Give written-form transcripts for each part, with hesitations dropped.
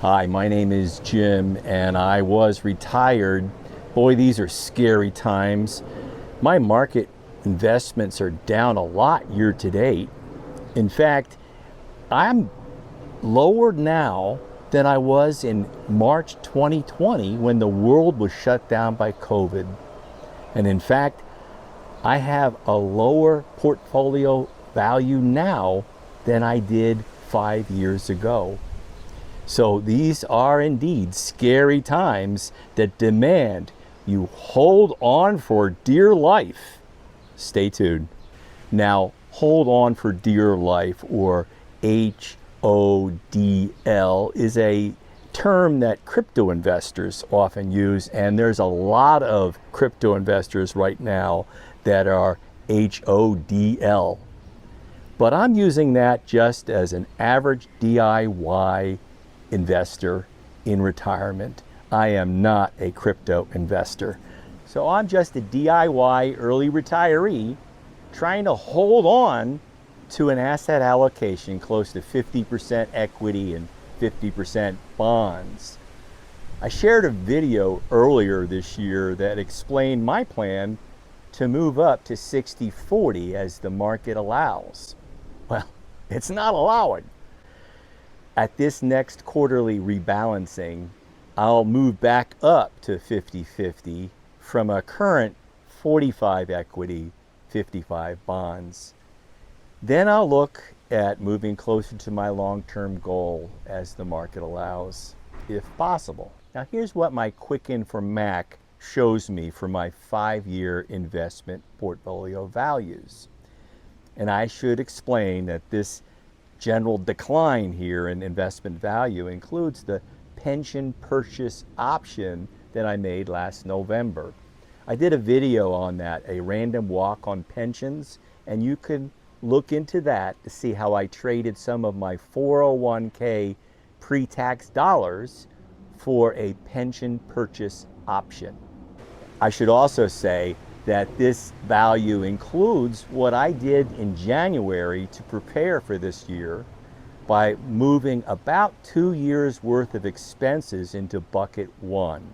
Hi, my name is Jim and I was retired. Boy, these are scary times. My market investments are down a lot year to date. In fact, I'm lower now than I was in March 2020 when the world was shut down by COVID. And in fact, I have a lower portfolio value now than I did 5 years ago. So these are indeed scary times that demand you hold on for dear life. Stay tuned. Now, hold on for dear life, or HODL, is a term that crypto investors often use, and there's a lot of crypto investors right now that are HODL. But I'm using that just as an average DIY investor in retirement. I am not a crypto investor. So I'm just a DIY early retiree trying to hold on to an asset allocation close to 50% equity and 50% bonds. I shared a video earlier this year that explained my plan to move up to 60-40 as the market allows. Well, it's not allowing. At this next quarterly rebalancing, I'll move back up to 50-50 from a current 45 equity, 55 bonds. Then I'll look at moving closer to my long-term goal as the market allows, if possible. Now here's what my Quicken for Mac shows me for my 5-year investment portfolio values. And I should explain that this general decline here in investment value includes the pension purchase option that I made last November. I did a video on that, a random walk on pensions, and you can look into that to see how I traded some of my 401k pre-tax dollars for a pension purchase option. I should also say that this value includes what I did in January to prepare for this year by moving about 2 years worth of expenses into bucket 1.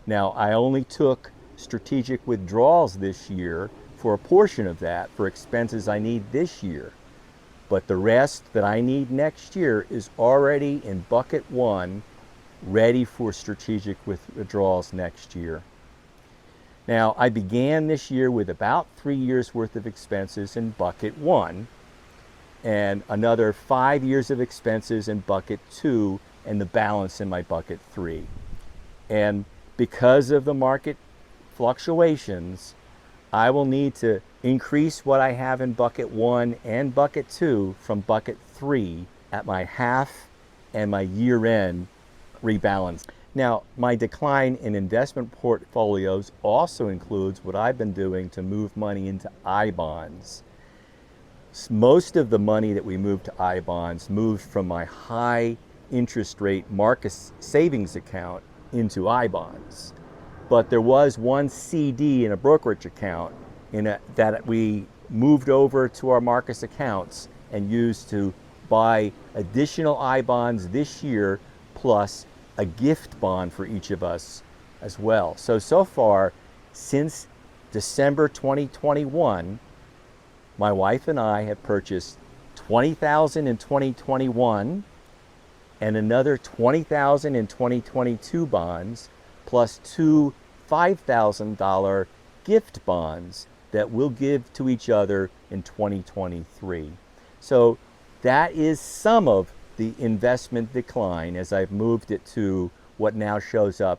Now, I only took strategic withdrawals this year for a portion of that for expenses I need this year, but the rest that I need next year is already in bucket 1, ready for strategic withdrawals next year. Now, I began this year with about 3 years worth of expenses in bucket 1 and another 5 years of expenses in bucket 2 and the balance in my bucket 3. And because of the market fluctuations, I will need to increase what I have in bucket 1 and bucket 2 from bucket 3 at my half and my year-end rebalance. Now, my decline in investment portfolios also includes what I've been doing to move money into I-bonds. Most of the money that we moved to I-bonds moved from my high interest rate market savings account into I-bonds. But there was one CD in a brokerage account that we moved over to our Marcus accounts and used to buy additional I-bonds this year, plus a gift bond for each of us as well. So far, since December 2021, my wife and I have purchased $20,000 in 2021 and another $20,000 in 2022 bonds, plus two $5,000 gift bonds that we'll give to each other in 2023. So that is some of the investment decline as I've moved it to what now shows up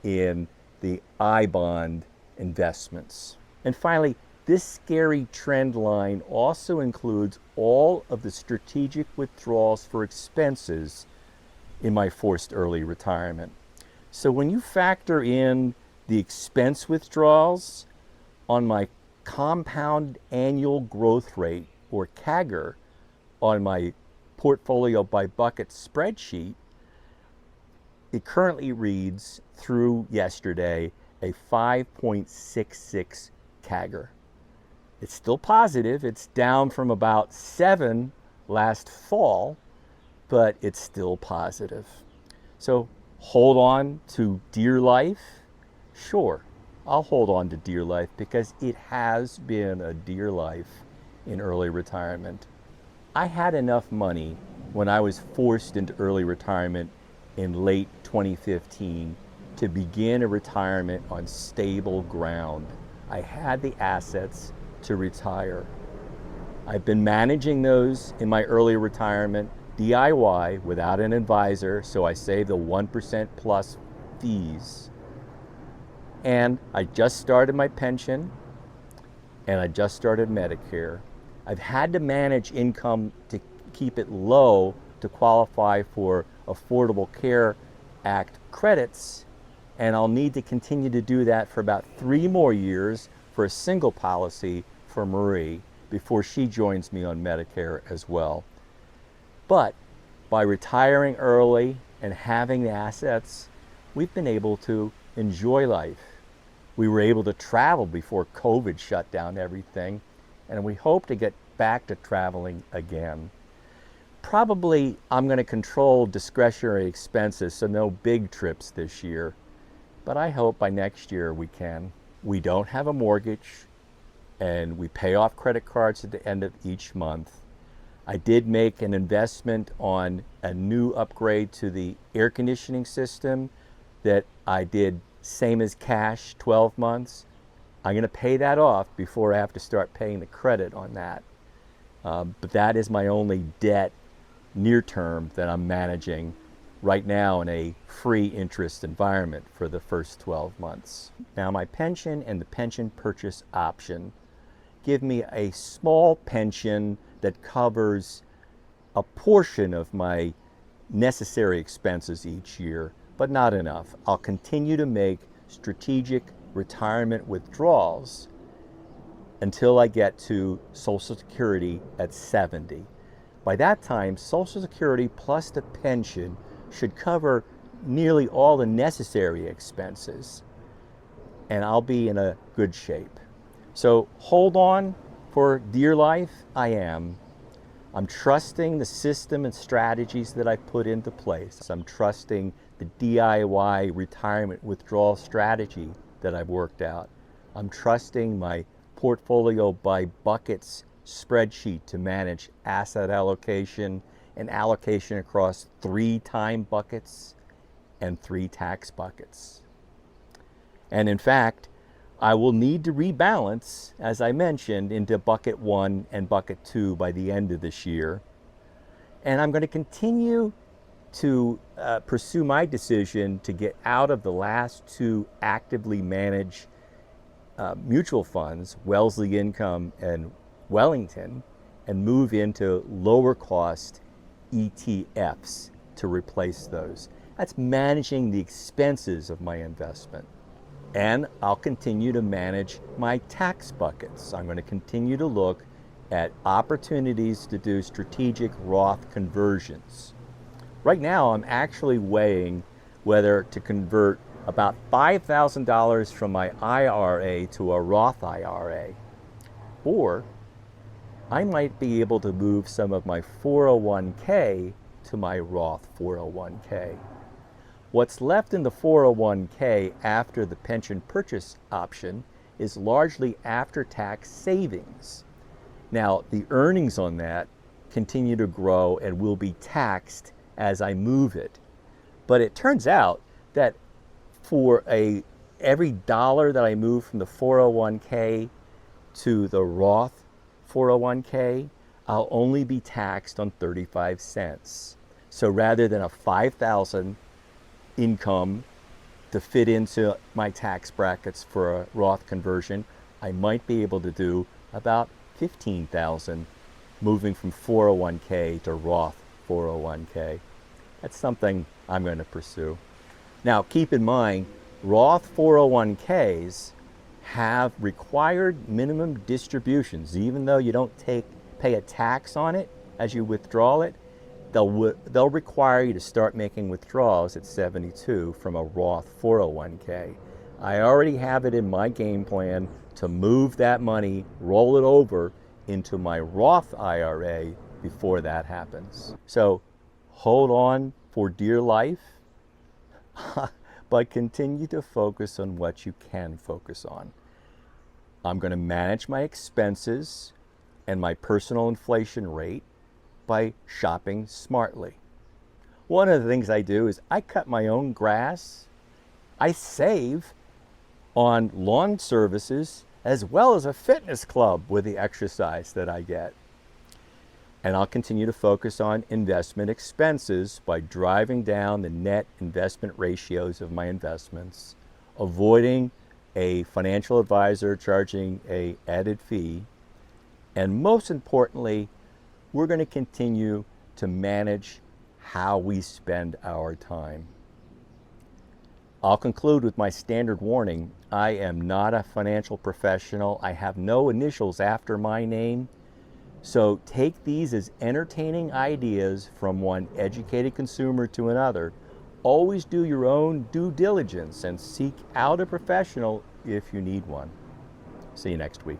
in the I-bond investments. And finally, this scary trend line also includes all of the strategic withdrawals for expenses in my forced early retirement. So when you factor in the expense withdrawals on my compound annual growth rate, or CAGR, on my portfolio by bucket spreadsheet, it currently reads through yesterday a 5.66 CAGR. It's still positive. It's down from about 7 last fall, but it's still positive. So hold on to dear life? Sure, I'll hold on to dear life because it has been a dear life in early retirement. I had enough money when I was forced into early retirement in late 2015 to begin a retirement on stable ground. I had the assets to retire. I've been managing those in my early retirement DIY without an advisor, so I save the 1% plus fees. And I just started my pension and I just started Medicare. I've had to manage income to keep it low to qualify for Affordable Care Act credits, and I'll need to continue to do that for about 3 more years for a single policy for Marie before she joins me on Medicare as well. But by retiring early and having the assets, we've been able to enjoy life. We were able to travel before COVID shut down everything, and we hope to get back to traveling again. Probably I'm going to control discretionary expenses, so no big trips this year, but I hope by next year we can. We don't have a mortgage, and we pay off credit cards at the end of each month. I did make an investment on a new upgrade to the air conditioning system that I did same as cash, 12 months. I'm going to pay that off before I have to start paying the credit on that. But that is my only debt near term that I'm managing right now in a free interest environment for the first 12 months. Now my pension and the pension purchase option give me a small pension that covers a portion of my necessary expenses each year, but not enough. I'll continue to make strategic retirement withdrawals until I get to Social Security at 70. By that time, Social Security plus the pension should cover nearly all the necessary expenses, and I'll be in a good shape. So hold on for dear life, I am. I'm trusting the system and strategies that I put into place. I'm trusting the DIY retirement withdrawal strategy that I've worked out. I'm trusting my portfolio by buckets spreadsheet to manage asset allocation and allocation across 3 time buckets and 3 tax buckets. And in fact, I will need to rebalance, as I mentioned, into bucket 1 and bucket 2 by the end of this year. And I'm going to continue to pursue my decision to get out of the last 2 actively managed mutual funds, Wellesley Income and Wellington, and move into lower cost ETFs to replace those. That's managing the expenses of my investment. And I'll continue to manage my tax buckets. I'm going to continue to look at opportunities to do strategic Roth conversions. Right now, I'm actually weighing whether to convert about $5,000 from my IRA to a Roth IRA, or I might be able to move some of my 401k to my Roth 401k. What's left in the 401k after the pension purchase option is largely after-tax savings. Now, the earnings on that continue to grow and will be taxed as I move it. But it turns out that for every dollar that I move from the 401k to the Roth 401k, I'll only be taxed on 35 cents. So rather than a $5,000 income to fit into my tax brackets for a Roth conversion, I might be able to do about $15,000 moving from 401k to Roth 401k. That's something I'm going to pursue. Now keep in mind, Roth 401ks have required minimum distributions. Even though you don't pay a tax on it as you withdraw it, they'll require you to start making withdrawals at 72 from a Roth 401k. I already have it in my game plan to move that money, roll it over into my Roth IRA before that happens. So hold on for dear life. but continue to focus on what you can focus on. I'm going to manage my expenses and my personal inflation rate by shopping smartly. One of the things I do is I cut my own grass. I save on lawn services as well as a fitness club with the exercise that I get. And I'll continue to focus on investment expenses by driving down the net investment ratios of my investments, avoiding a financial advisor charging an added fee, and most importantly, we're going to continue to manage how we spend our time. I'll conclude with my standard warning. I am not a financial professional. I have no initials after my name. So take these as entertaining ideas from one educated consumer to another. Always do your own due diligence and seek out a professional if you need one. See you next week.